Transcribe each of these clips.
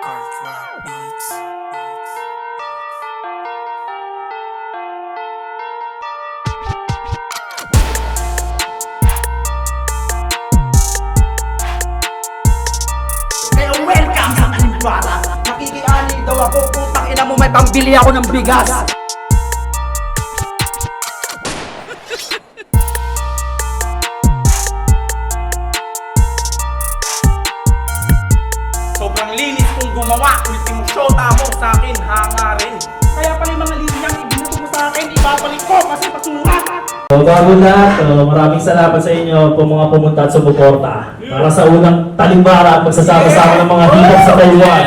Hard Beats. Kaya welcome sa Talimbara. Nakikiani daw ako, putang ina mo, may pambili ako ng bigas. Sobrang linis kong gumawa, ultimo shota mo sa akin, hangarin. Kaya pala yung mga linyang ibinato mo sa akin, ibabalik ko kasi basura. So, bago lahat, maraming salamat sa inyo po mga pumunta at sumuporta para sa unang Talimbara at magsasama-sama ng mga hip-hop sa Taiwan.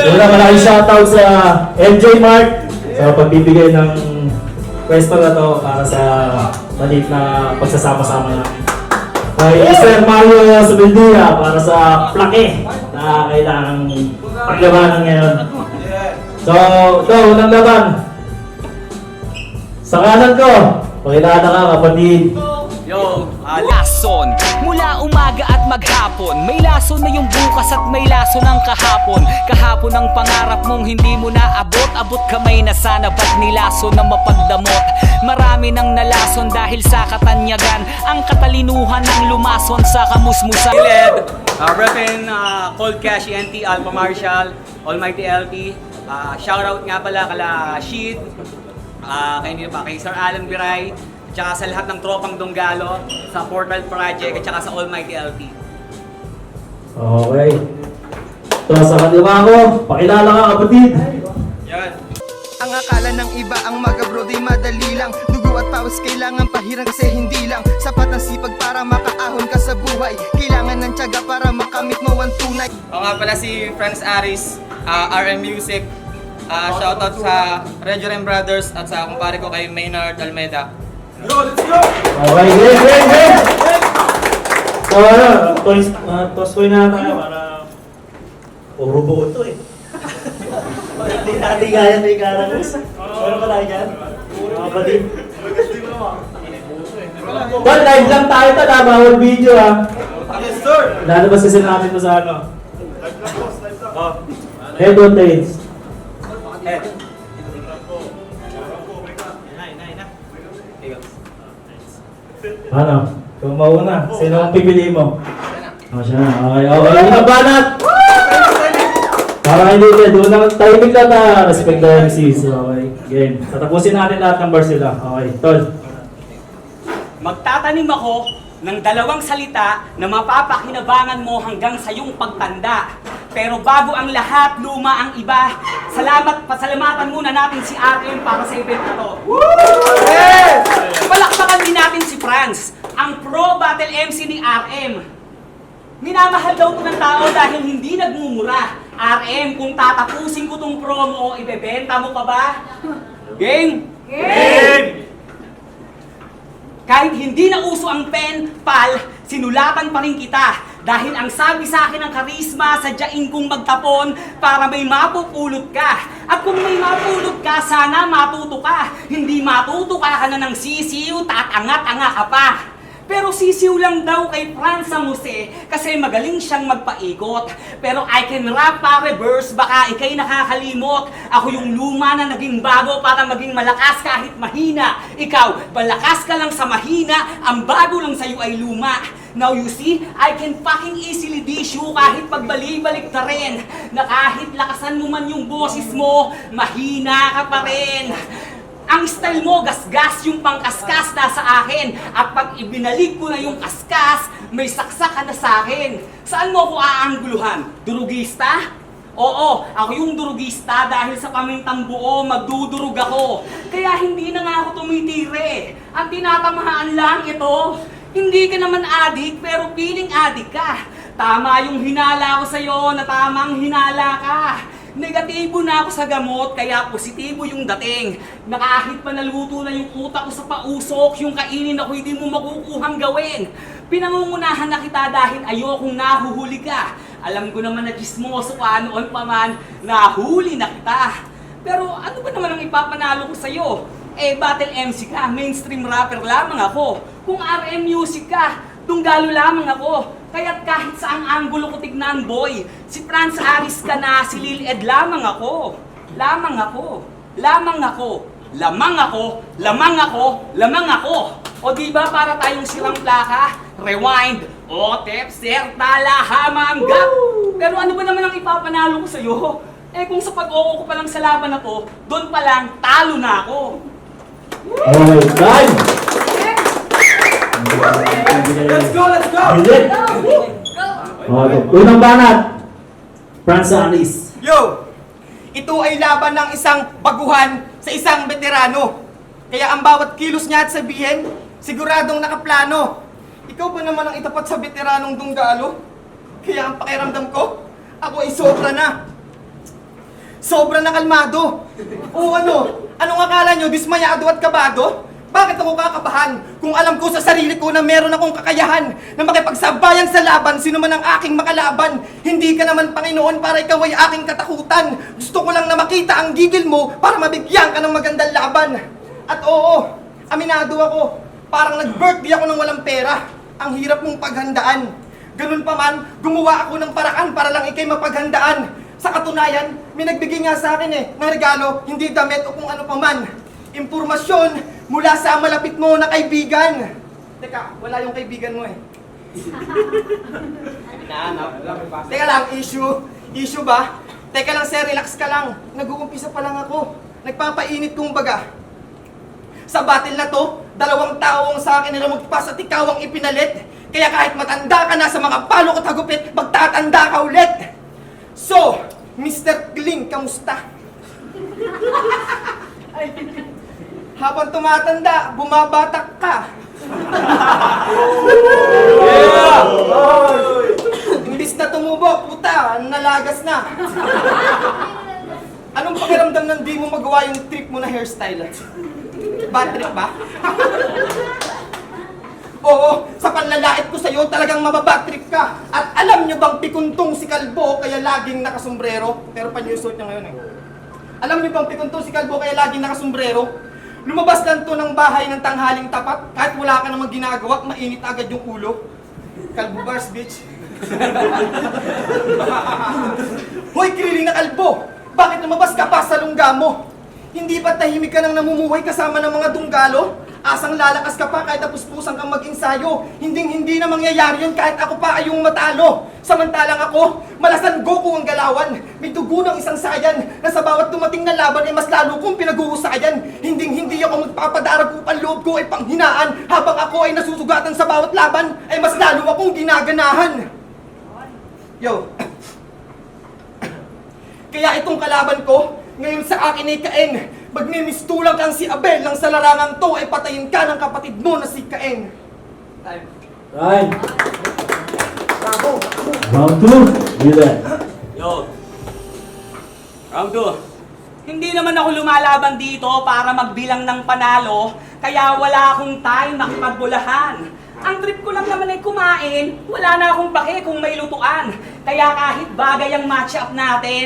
Una malaking shoutout sa MJ Mart sa pagbibigay ng pwesto na to para sa maliit na pagsasama-sama namin. Kay Sir Mario Subendia para sa plake na kailangang paglabanan ngayon. So, ito, unang laban. Sa kanan ko, pakilala ka kapatid. Yo, lason mula umaga at maghapon. May lason na yung bukas at may lason ng kahapon. Kahapon ang pangarap mong hindi mo naabot. Abot kamay na sana ba't nilason na mapagdamot. Marami nang nalason dahil sa katanyagan. Ang katalinuhan ng lumason sa kamusmusan. Reppin Cold Cash, ENT, Alpha Marshall, Almighty LP. Shoutout nga pala kala Sheet, kay Sir Alan Biray, tsaka sa lahat ng tropang Donggalo, sa Portal Project, at tsaka sa Almighty LP. Okay. So, sa kanila ko, pakilala ka kapatid. Yan. Ang akala ng iba ang magabro di madali lang. Dugo at pawis kailangan pahirang kasi hindi lang sapat ang sipag para makaahon ka sa buhay. Kailangan ng tiyaga para makamit mo ang tunay. Ako nga pala si Franz Aris, RM Music. Shoutout sa Rejoren Brothers at sa kumpare ko kay Maynard Almeida. Okay, game! So, toss coin na tayo para puro buo ito eh. Hindi natin kaya may karagos. Meron pa tayo dyan? Mga kapatid. But live lang tayo ito na, bawal video ha. Yes, sir. Lalabas kasi natin ito sa ano. Head on tails. Ano? Kung mauna, sino ang pipili mo? Oh, siya na. Okay, unang banat! Para hindi din, unang timing lang na respect the MCs. Okay, game. Tatapusin natin lahat ng bars nila. Okay, tol. Magtatanim ako ng dalawang salita na mapapakinabangan mo hanggang sa iyong pagtanda. Pero bago ang lahat, luma ang iba. Pasalamatan muna natin si RM para sa event na to. Palakpakan din natin si Franz, ang pro battle MC ni RM. Minamahal daw ko ng tao dahil hindi nagmumura. RM, kung tatapusin ko tong promo, ibebenta mo pa ba? Game? Game! Kahit hindi na uso ang pen, pal, sinulatan pa rin kita. Dahil ang sabi sa akin ng karisma, sadyain kong magtapon para may mapupulot ka. At kung may mapulot ka, sana matuto ka. Hindi matuto ka na ng sisiw, tatangat-anga ka pa. Pero sisiw lang daw kay Franz Jose kasi magaling siyang magpaikot. Pero I can rap pa reverse, baka ikay nakakalimot. Ako yung luma na naging bago para maging malakas kahit mahina. Ikaw, malakas ka lang sa mahina, ang bago lang sa'yo ay luma. Now you see, I can fucking easily dish you kahit pagbalik-balik na rin. Na kahit lakasan mo man yung boses mo, mahina ka pa rin. Ang style mo, gasgas yung pangkaskas na sa akin. At pag ibinalik ko na yung kaskas, may saksak ka na sa akin. Saan mo ako aangguluhan? Durugista? Oo, ako yung durugista dahil sa pamintang buo, magdudurug ako. Kaya hindi na nga ako tumitire. Ang tinatamahaan lang ito. Hindi ka naman adik, pero piling adik ka. Tama yung hinala ko sa'yo na tamang hinala ka. Negatibo na ako sa gamot, kaya positibo yung dating. Na kahit pa naluto na yung utak ko sa pausok, yung kainin ako hindi mo makukuhang gawin. Pinangungunahan na kita dahil ayokong nahuhuli ka. Alam ko naman na chismoso ka noon pa man, nahuli na kita. Pero ano ba naman ang ipapanalo ko sa'yo? Eh, battle MC ka, mainstream rapper lamang ako. Kung RM music ka, Donggalo lamang ako. Kaya't kahit saang anggulo ko tignan, boy, si Franz Aris ka na, si Lil Ed lamang ako. Lamang ako. Lamang ako. Lamang ako. Lamang ako. Lamang ako. O diba para tayong sirang plaka? Rewind. O tepser, tala, hamanggap. Pero ano ba naman ang ipapanalo ko sa'yo? Eh kung sa pag-oo ko pa lang sa laban na to, doon pa lang, talo na ako. Okay, time! Let's go, let's go! Hindi. Okay, unang banat. Franz Aris. Yo! Ito ay laban ng isang baguhan sa isang veterano. Kaya ang bawat kilos niya at sabihin, siguradong nakaplano. Ikaw ba naman ang itapat sa veteranong Dunggalo? Kaya ang pakiramdam ko, ako ay sobra na. Sobra na kalmado. O ano? Anong akala nyo, dismayado at kabado? Bakit ako kakabahan kung alam ko sa sarili ko na meron akong kakayahan na makipagsabayan sa laban sino man ang aking makalaban? Hindi ka naman Panginoon para ikaw ay aking katakutan. Gusto ko lang na makita ang gigil mo para mabigyan ka ng magandang laban. At oo, aminado ako, parang nag-birthday ako ng walang pera. Ang hirap mong paghandaan. Ganun pa man, gumawa ako ng paraan para lang ikay mapaghandaan. Sa katunayan, may nagbigay nga sa akin ng regalo, hindi damit o kung ano pa man. Impormasyon mula sa malapit mo na kaibigan. Teka, wala yung kaibigan mo Teka lang, issue ba? Teka lang sir, relax ka lang. Nag-uumpisa pa lang ako. Nagpapainit kong baga. Sa battle na to, 2 tao ang sa akin nila magpas at ikaw ang ipinalit. Kaya kahit matanda ka na sa mga palo at hagupit, magtatanda ka ulit. So, Mr. Gling, kamusta? Habang tumatanda, bumabatak ka. Imbis na tumubo, puta, nalagas na. Anong pakiramdam nang di mo magawa yung trick mo na hairstyle? Bad trip ba? Oo, sa panlalait ko sa'yo, talagang mababad trip ka. At alam nyo bang pikuntong si Kalbo kaya laging nakasombrero? Pero pa-newsuit niya ngayon Alam nyo bang pikuntong si Kalbo kaya laging nakasombrero? Lumabas lang to ng bahay ng tanghaling tapat, kahit wala ka namang ginagawa, mainit agad yung ulo. Kalbo bars, bitch. Hoy, kiriling na kalbo! Bakit lumabas ka pa sa lungga mo? Hindi ba tahimik ka nang namumuhay kasama ng mga Dunggalo? Asang lalakas ka pa kahit tapos-pusan kang mag-insayo. Hindi na mangyayari yun kahit ako pa ay yung matalo. Samantalang ako, malasan Goku ang galawan. May dugo ng isang sayan na sa bawat dumating na laban ay mas lalo kong pinag-uusayan. Hindi ako magpapadarag upang loob ko ay panghinaan. Habang ako ay nasusugatan sa bawat laban, ay mas lalo akong ginaganahan. Yo. Kaya itong kalaban ko, ngayon sa akin ay Kain. Magmimistulang kang si Abel nang sa larangang to ay patayin ka ng kapatid mo na si Kain. Time. Time. Round 2. Dylan. Yo. Round 2. Hindi naman ako lumalaban dito para magbilang ng panalo, kaya wala akong time makipagbulahan. Ang trip ko lang naman ay kumain, wala na akong pake kung may lutuan. Kaya kahit bagay ang match-up natin,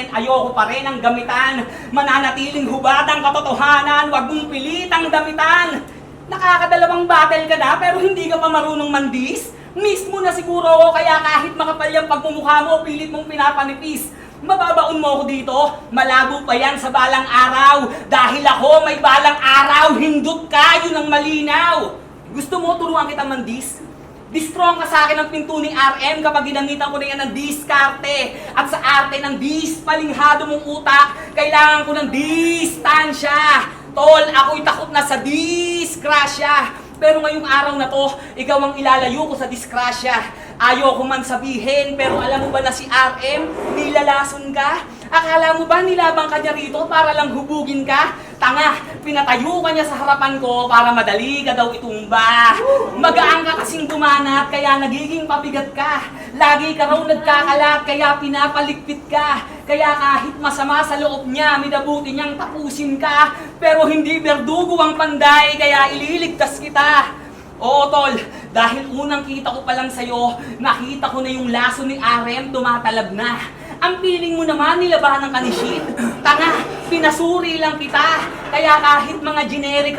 ayoko pa rin ang gamitan. Mananatiling hubad ang katotohanan, wag mong pilitang damitan. Nakakadalawang battle ka na pero hindi ka pa marunong mandis? Mismo na siguro ako kaya kahit makapal yung pagmumukha mo, pilit mong pinapanipis. Mababaon mo ako dito, malabo pa yan sa balang araw. Dahil ako may balang araw, hindot ka, yun ang malinaw. Gusto mo turuan kita mandis? Distrong ka sa akin ang pinto ni RM kapag ginamitan ko na yan ng diskarte. At sa arte ng dispalinghado mong utak, kailangan ko ng distansya. Tol, ako'y takot na sa disgrasya. Pero ngayong araw na to, ikaw ang ilalayo ko sa disgrasya. Ayoko man sabihin, pero alam mo ba na si RM, nilalason ka? Akala mo ba nilabang ka niya rito para lang hubugin ka? Tanga, pinatayo ka niya sa harapan ko para madali ka daw itumba. Magaan ka kasing dumanat, kaya nagiging pabigat ka. Lagi ka raw nagkakalat, kaya pinapaligpit ka. Kaya kahit masama sa loob niya, minabuti niyang tapusin ka. Pero hindi berdugo ang panday, kaya ililigtas kita. Oo, tol, dahil unang kita ko pa lang sa'yo, nakita ko na yung laso ni RM tumatalab na. Ang piling mo naman nilabahan ng kanishit. Tanga, pinasuri lang kita. Kaya kahit mga generic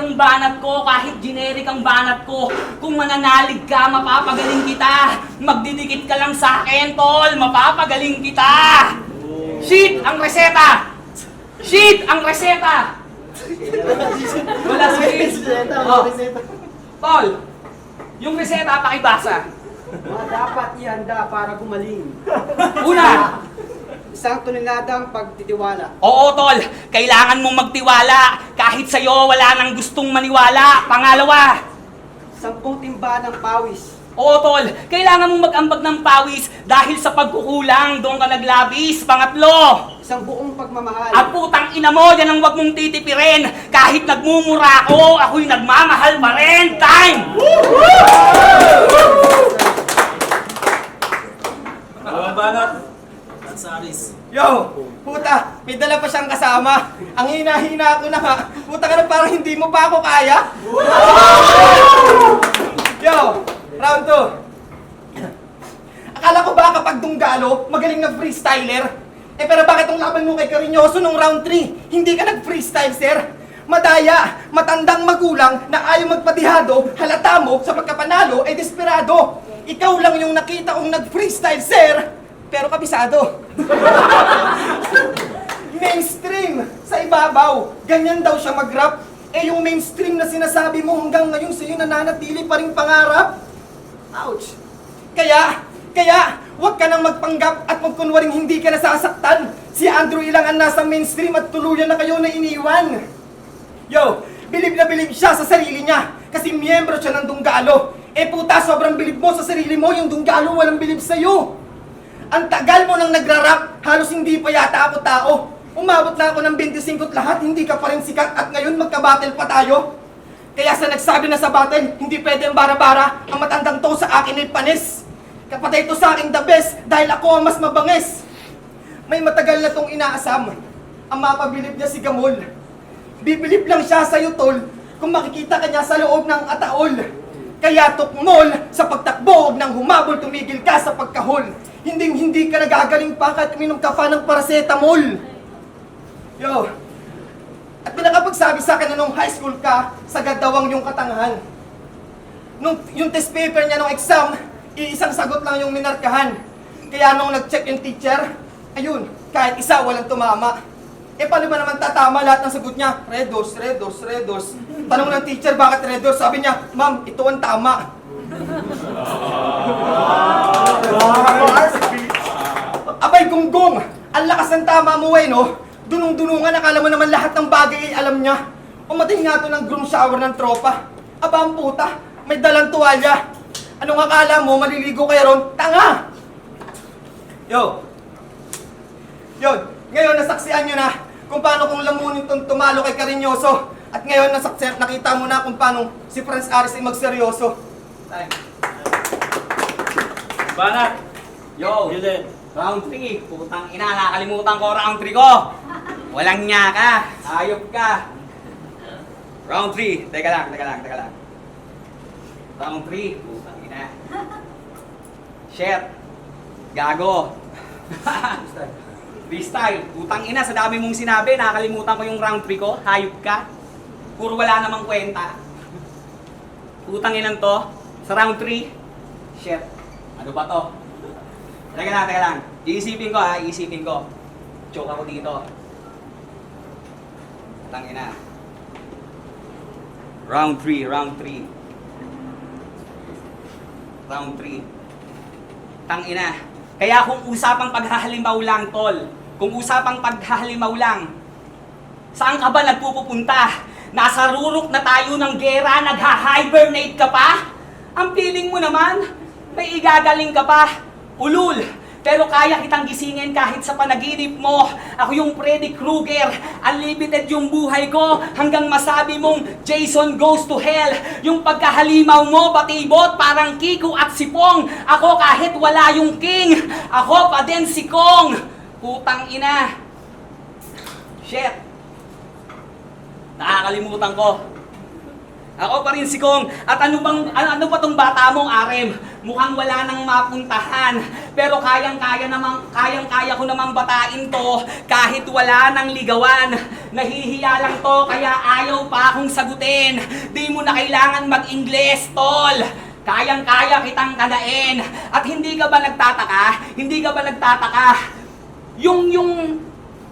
ang banat ko, kung mananalig ka, mapapagaling kita. Magdidikit ka lang sa akin, tol, mapapagaling kita. Shit ang reseta! Shit ang reseta! Wala shit. Oh. Tol, yung reseta pakibasa. Dapat ihanda para gumaling. Una, Isang toneladang pagtitiwala. oo tol, kailangan mong magtiwala kahit sa'yo wala nang gustong maniwala. Pangalawa, 10 timba ng pawis. oo tol, kailangan mong mag-ambag ng pawis dahil sa pagkukulang doon ka naglabis. Pangatlo, Isang buong pagmamahal. ang putang ina mo, yan ang wag mong titipirin. Kahit nagmumura ako, ako'y nagmamahal pa rin. Time! Yo, puta, may dala pa siyang kasama. Ang hina-hina ko na nga. Puta ka na, parang hindi mo pa ako kaya. Yo, round 2. Akala ko ba kapag dunggalo, magaling na freestyler? Pero bakit ang laban mo kay Cariñoso nung round 3? Hindi ka nag-freestyle, sir? Madaya, matandang magulang na ayaw magpatihado, halata mo sa pagkapanalo ay desperado. Ikaw lang yung nakita kong nag-freestyle, sir, pero kabisado. Mainstream, sa ibabaw, ganyan daw siya mag-rap. Yung mainstream na sinasabi mo hanggang ngayon sa'yo nananatili pa rin pangarap. Ouch! Kaya, huwag ka nang magpanggap at magkunwaring hindi ka nasasaktan. Si Andrew Ilang ang nasa mainstream at tuluyan na kayo na iniwan. Yo, bilib na bilib siya sa sarili niya kasi miyembro siya ng Dunggalo. Puta, sobrang bilib mo sa sarili mo, yung Dunggalo walang bilib sa'yo. Ang tagal mo nang nagra-rap, halos hindi pa yata ako tao. Umabot na ako ng 25 at lahat, hindi ka pa rin sikat at ngayon magka-battle pa tayo. Kaya sa nagsabi na sa battle, hindi pwede ang bara-bara, ang matandang to sa akin ay panis. Kapatay to sa akin the best, dahil ako ang mas mabangis. May matagal na tong inaasam, ang mapabilib niya si Gamol. Bibilib lang siya sa'yo, tol, kung makikita ka niya sa loob ng ataol. Kaya tukmol, sa pagtakbo, huwag nang humabol, tumigil ka sa pagkahol. Hindi ka nagagaling pa kahit uminom ka pa ng paracetamol. Yo, at pinakapagsabi sa akin na nung high school ka, sagad daw ang yung katangahan. Nung yung test paper niya nung exam, iisang sagot lang yung minarkahan. Kaya nung nag-check yung teacher, ayun, kahit isa walang tumama. Paano ba naman tatama lahat ng sagot niya? Redos. Tanong ng teacher, bakit redos? Sabi niya, ma'am, ito ang tama. Abay, gunggong! Ang lakas ng tama mo no? Dunong-dunungan, akala mo naman lahat ng bagay ay alam niya. Umating nga to ng groom shower ng tropa. Aba, ang puta, may dalang tuwalya. Anong akala mo, maliligo kayo ron? Tanga! Yo! Yun, ngayon nasaksihan nyo na kung paano kung lamunin itong tumalo kay Cariñoso. At ngayon nakita mo na kung paano si Franz Aris ay magseryoso. Time. Banat! Yo, Juliet! round 3. Putang ina, nakalimutan ko round 3 ko. Walang nya ka. Ayop ka. Round 3. Teka lang. Round 3. Putang ina. Shit. Gago. Freestyle. Putang ina, sa dami mong sinabi, nakalimutan ko yung round 3 ko. Hayop ka. Puro wala namang kwenta. Putang inang to. Sa round 3. Shit. Ano ba to? Teka lang. Iisipin ko. Choke ako dito. Putang ina. Round 3. Tang ina. Kaya kung usapang paghahalimaw lang, tol. Saan ka ba nagpupunta? Nasa rurok na tayo ng gera, nagha-hibernate ka pa? Ang feeling mo naman, may igagaling ka pa. Ulul, pero kaya kitang gisingin kahit sa panaginip mo. Ako yung Freddy Krueger, unlimited yung buhay ko hanggang masabi mong Jason goes to hell. Yung pagkahalimaw mo, batibot, parang Kiko at si Pong. Ako kahit wala yung king, ako pa din si Kong. Putang ina. Shit. Nakakalimutan ko. Ako pa rin si Kong. At ano ba tong bata mong Arem? Mukhang wala nang mapuntahan. Pero kayang-kaya ko namang batain to kahit wala nang ligawan. Nahihiya lang to kaya ayaw pa akong sagutin. Di mo na kailangan mag-Ingles, tol. Kayang-kaya kitang kanain. At hindi ka ba nagtataka? Yung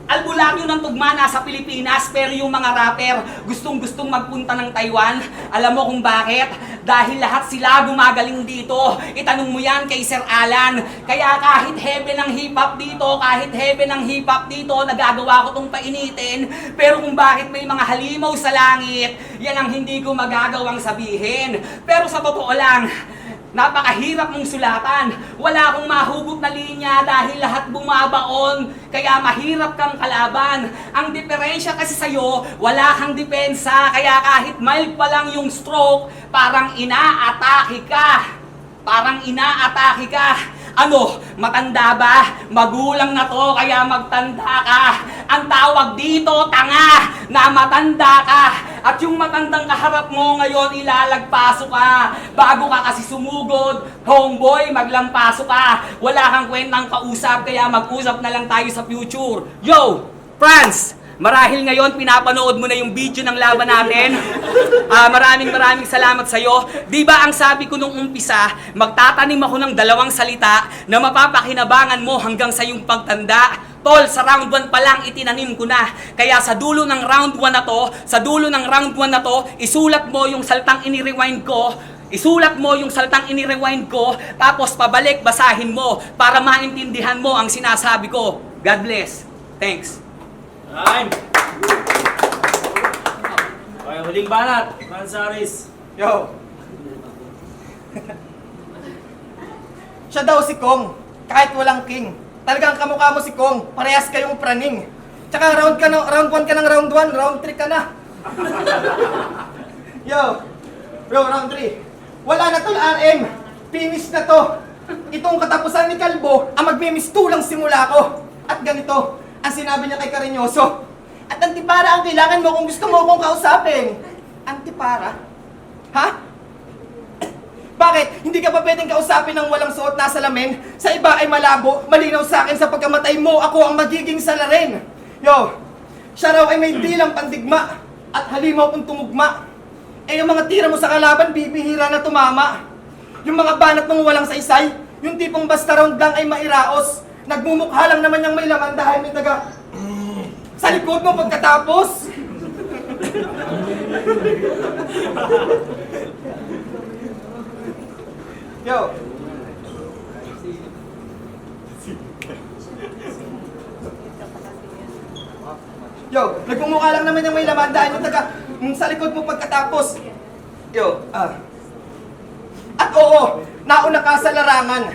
albularyo ng tugma nasa Pilipinas pero yung mga rapper gustong-gustong magpunta ng Taiwan. Alam mo kung bakit? Dahil lahat sila gumagaling dito. Itanong mo yan kay Sir Alan. Kaya kahit heaven ang hip-hop dito, nagagawa ko tong painitin. Pero kung bakit may mga halimaw sa langit, yan ang hindi ko magagawang sabihin. Pero sa totoo lang, napakahirap mong sulatan. Wala akong mahugot na linya dahil lahat bumabaon. Kaya mahirap kang kalaban. Ang diferensya kasi sa'yo, wala kang depensa. Kaya kahit mild pa lang yung stroke, parang inaatake ka. Ano, matanda ba? Magulang na to, kaya magtanda ka. Ang tawag dito, tanga, na matanda ka. At yung matandang kaharap mo ngayon, ilalagpaso ka. Bago ka kasi sumugod, homeboy, maglampaso ka. Wala kang kwentang kausap, kaya mag-usap na lang tayo sa future. Yo, Franz! Marahil ngayon pinapanood mo na yung video ng laban natin. Maraming salamat sa'yo. Di ba ang sabi ko nung umpisa, magtatanim ako ng 2 salita na mapapakinabangan mo hanggang sa iyong pagtanda. Tol, sa round 1 pa lang itinanim ko na. Kaya sa dulo ng round 1 na to, isulat mo yung saltang ini-rewind ko. Tapos pabalik, basahin mo para maintindihan mo ang sinasabi ko. God bless. Thanks. Time! Okay, huling banat. Franz Aris. Yo! Siya daw si Kong, kahit walang king. Talagang kamukha mo si Kong, parehas kayong praning. Tsaka round 1 ka ng round 1, round 3 ka na. Yo! Bro, round 3. Wala na tol, RM. Finish na to. Itong katapusan ni Kalbo, ang magmimistulang simula ko. At ganito, ang sinabi niya kay Cariñoso. At antipara ang kailangan mo kung gusto mo akong kausapin. Antipara? Ha? Bakit? Hindi ka pa pwedeng kausapin ng walang suot na salamin? Sa iba ay malabo, malinaw sa akin sa pagkamatay mo, ako ang magiging salarin. Yo, siya raw ay may dilang pandigma at halimaw kung tumugma. Eh yung mga tira mo sa kalaban, bibihira na tumama. Yung mga banat mong walang saysay, yung tipong basta round lang ay mairaos. Nagmumukha lang naman yung may laman dahil may taga sa likod mo pagkatapos. Yo. Yo, nagmumukha lang naman yung may laman dahil yung taga sa likod mo pagkatapos. Yo, At oo, nauna ka sa larangan,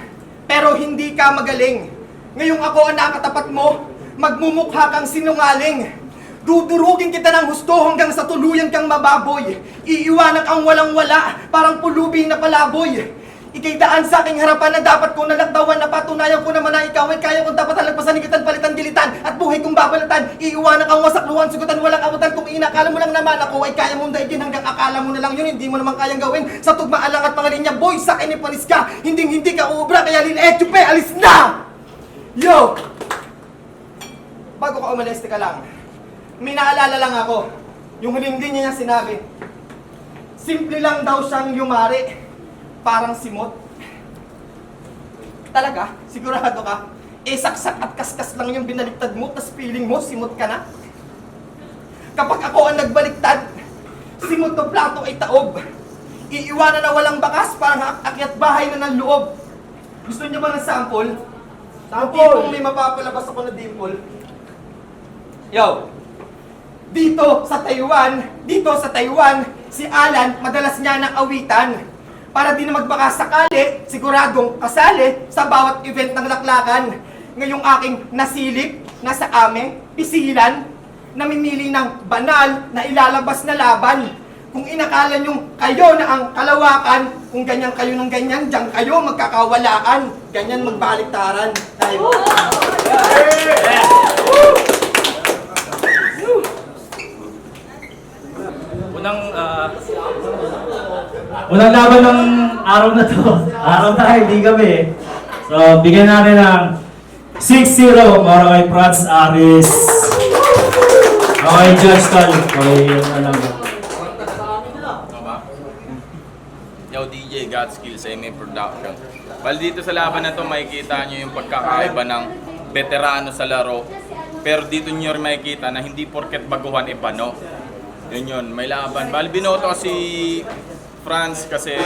pero hindi ka magaling. Ngayong ako ang nakatapat mo, magmumukha kang sinungaling. Dudurugin kita ng husto hanggang sa tuluyan kang mababoy. Iiwanan kang walang-wala, parang pulubi na palaboy. Ika'y daan sa aking harapan na dapat ko nalakdawan na patunayan ko naman na ikaw ay kaya kong dapat halagpasan, ikitan, palitan, gilitan at buhay kong babalatan. Iiwanan kang wasakluhan, sugutan, walang abutan. Kung inakala mo lang naman ako ay kaya mong daigin hanggang akala mo na lang yun, hindi mo naman kayang gawin. Sa tugmaan lang at mga linya, boy, sa akin ipanis ka. Hindi ka uubra, kaya linechupe, alis na! Yo! Bago ka umalis, ka lang. May naalala lang ako. Yung huling linya niya sinabi. Simple lang daw siyang yumari. Parang simot. Talaga? Sigurado ka? Eh, saksak at kaskas lang yung binaliktad mo, tas feeling mo, simot ka na? Kapag ako ang nagbaliktad, simot na plato ay taob. Iiwanan na walang bakas, parang akyat bahay na ng loob. Gusto niyo ba ng sample? Sample! Kung may mapapalabas ako na dimple. Yo! Dito sa Taiwan, si Alan, madalas niya ng awitan. Para di na magbaka sakali, siguradong kasali sa bawat event ng laklakan. Ngayong aking nasilip, nasa ame, pisilan, namimili ng banal na ilalabas na laban. Kung inakala nyong kayo na ang kalawakan, kung ganyan kayo ng ganyan, diyan kayo magkakawalaan. Ganyan magbaliktaran. Unang laban ng araw na to. Araw tayo, hindi kami. So, bigyan natin ng 6-0 para kay Franz Aris. Okay, Judge Tal. Okay, yung alam mo. Yo, DJ Godskill sa MA Production. Bali dito sa laban na to, makikita nyo yung pagkakaiba ng veterano sa laro. Pero dito nyo rin makikita na hindi porket baguhan iba, no? Yun, may laban. Bali binoto si Franz kasi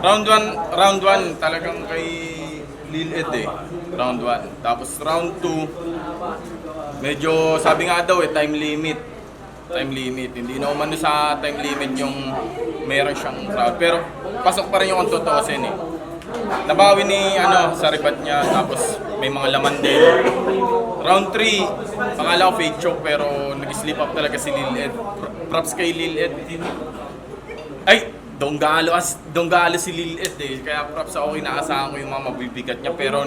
round 1 talagang kay Lil Ed eh. Round 1. Tapos round 2, medyo sabi nga daw time limit. Hindi na umano sa time limit yung meron siyang crowd. Pero pasok pa rin yung tutuusin eh. Nabawi ni sa ribat niya, tapos may mga laman din. Round 3, akala ko fake choke pero nag-slip up talaga si Lil Ed. Props kay Lil Ed. Ay, donggalo si Lil Ed eh. Kaya props ako, inaasahan ko yung mga mabibigat niya. Pero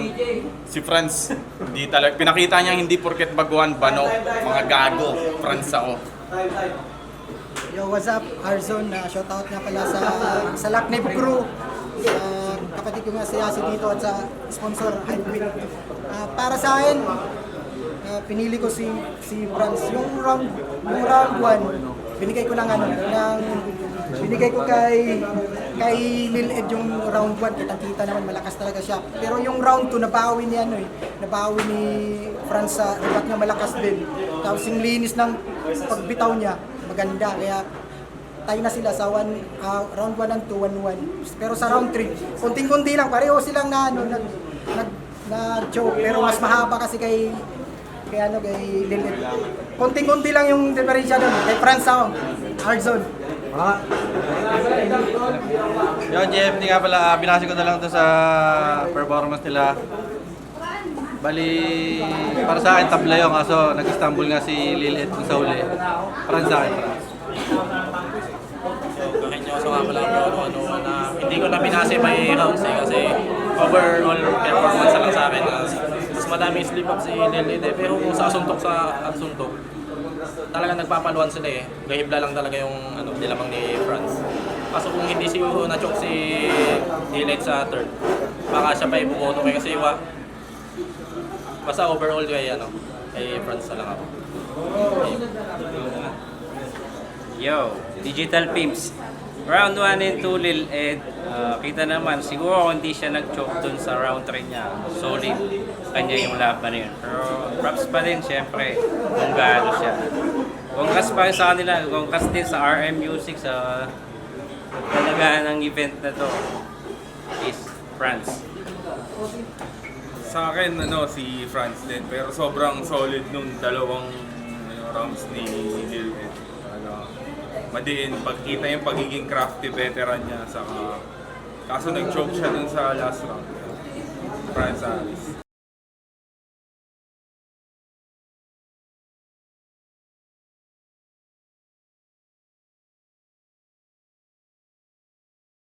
si Franz, hindi talaga. Pinakita niya hindi porket baguhan, bano. Mga gago, Franz ako. Yo, what's up? Arzon, shoutout nga pala sa Lakneb Crew, sa kapatid ko nga si Yasi dito at sa sponsor Hypeweek. Para sa akin, pinili ko si Franz. Yung round 1, binigay ko binigay ko kay Lil Ed yung round 1, kitang-kita naman malakas talaga siya. Pero yung round 2 nabawi ni Franz sa ribat niya, malakas din. Tapos yung linis ng pagbitaw niya, maganda. Kaya tayo na sila sa round 1 and 2, 1-1. Pero sa round 3, kunting-kunti lang, pareho silang nag-choke. Pero mas mahaba kasi kay Lil Ed. Kunting-kunti lang yung diferensya doon. Kay Franz ako, Arzon. Yung JFT nga pala, binasi ko na lang to sa performance nila. Bali, para sa akin tabla yung kaso nag-Istanbul nga si Lil Ed kung sa huli. Franz sa akin, Franz. Kakinyoso nga pala ako na hindi ko na binase by rounds eh, kasi overall performance lang sa akin. Mas madami slip up si Lil Ed eh, pero kung sa asuntok talaga nagpapaluan sila eh. Gahibla lang talaga yung nilamang ni Franz. Kaso kung hindi siguro na-choke si Lil Ed sa third, baka siya pa ibukoto kasi basta overall kay Franz na lang ako. Yo, Digital Pimps. Round 1 and 2 Lil Ed. Kita naman, siguro kung hindi siya nag-choke dun sa round 3 niya, solid kanya yung laban na yun. Pero props pa din, syempre, kung gaano siya. Congrats pa rin sa kanila, congrats din sa RM Music sa talagaan ng event na to. Is Franz. Sa akin, si Franz din. Pero sobrang solid nung dalawang rounds ni Lil Ed. Madiin, pagkita yung pagiging crafty veteran niya. Kaso nag-choke siya dun sa last round. Franz Aris.